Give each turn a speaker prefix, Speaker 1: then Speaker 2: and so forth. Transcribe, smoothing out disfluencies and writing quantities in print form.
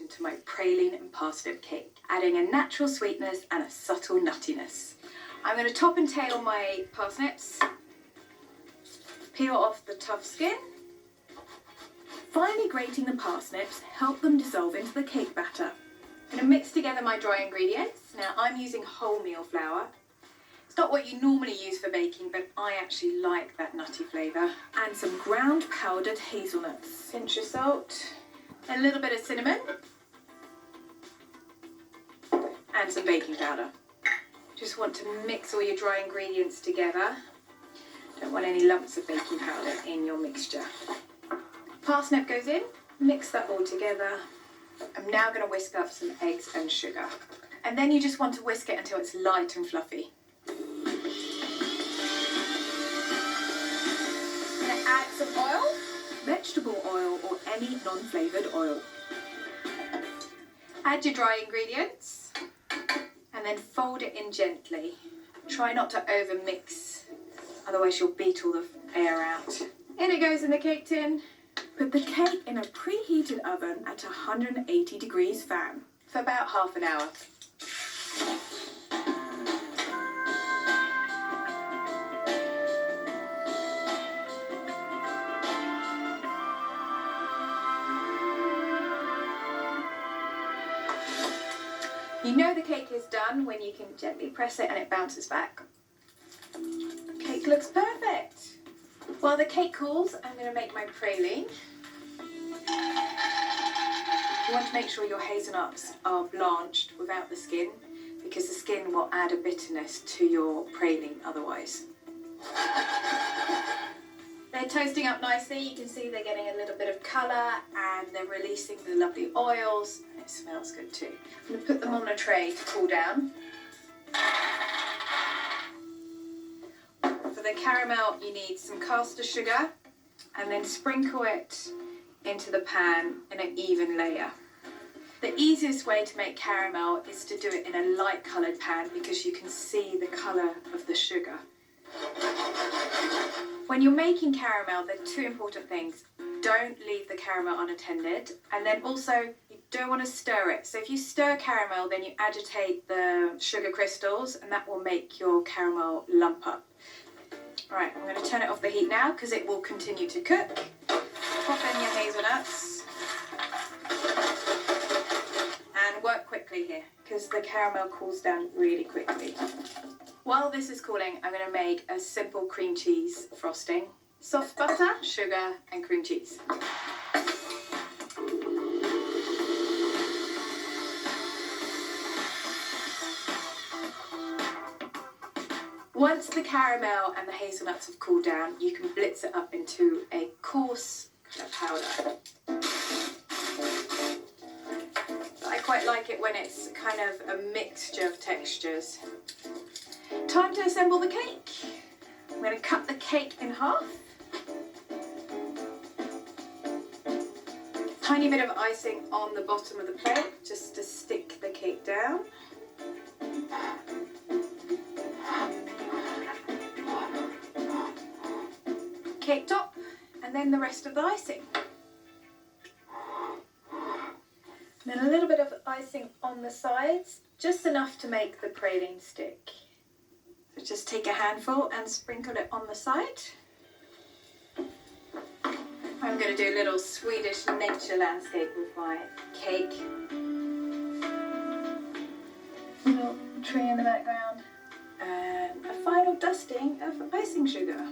Speaker 1: to my praline and parsnip cake, adding a natural sweetness and a subtle nuttiness. I'm going to top and tail my parsnips, peel off the tough skin. Finely grating the parsnips, help them dissolve into the cake batter. I'm going to mix together my dry ingredients. Now I'm using wholemeal flour. It's not what you normally use for baking, but I actually like that nutty flavour. And some ground powdered hazelnuts. Pinch of salt, a little bit of cinnamon, and some baking powder. Just want to mix all your dry ingredients together. Don't want any lumps of baking powder in your mixture. Parsnip goes in, mix that all together. I'm now going to whisk up some eggs and sugar. And then you just want to whisk it until it's light and fluffy. I'm going to add some oil, vegetable oil or any non-flavoured oil. Add your dry ingredients and then fold it in gently. Try not to over mix, otherwise you'll beat all the air out. In it goes in the cake tin. Put the cake in a preheated oven at 180 degrees Fahrenheit for about half an hour. You know the cake is done when you can gently press it and it bounces back. Cake looks perfect. While the cake cools, I'm going to make my praline. You want to make sure your hazelnuts are blanched without the skin, because the skin will add a bitterness to your praline otherwise. They're toasting up nicely. You can see they're getting a little bit of colour and they're releasing the lovely oils. It smells good too. I'm going to put them on a tray to cool down. For the caramel, you need some caster sugar and then sprinkle it into the pan in an even layer. The easiest way to make caramel is to do it in a light coloured pan because you can see the colour of the sugar. When you're making caramel, there are two important things. Don't leave the caramel unattended, and then also you don't want to stir it. So if you stir caramel, then you agitate the sugar crystals and that will make your caramel lump up. Right, I'm going to turn it off the heat now because it will continue to cook. Pop in your hazelnuts and work quickly here because the caramel cools down really quickly. While this is cooling, I'm going to make a simple cream cheese frosting. Soft butter, sugar and cream cheese. Once the caramel and the hazelnuts have cooled down, you can blitz it up into a coarse powder. I quite like it when it's kind of a mixture of textures. Time to assemble the cake. I'm going to cut the cake in half. Tiny bit of icing on the bottom of the plate just to stick the cake down. Cake top, and then the rest of the icing. And then a little bit of icing on the sides, just enough to make the praline stick. So just take a handful and sprinkle it on the side. I'm going to do a little Swedish nature landscape with my cake. Little tree in the background. And a final dusting of icing sugar.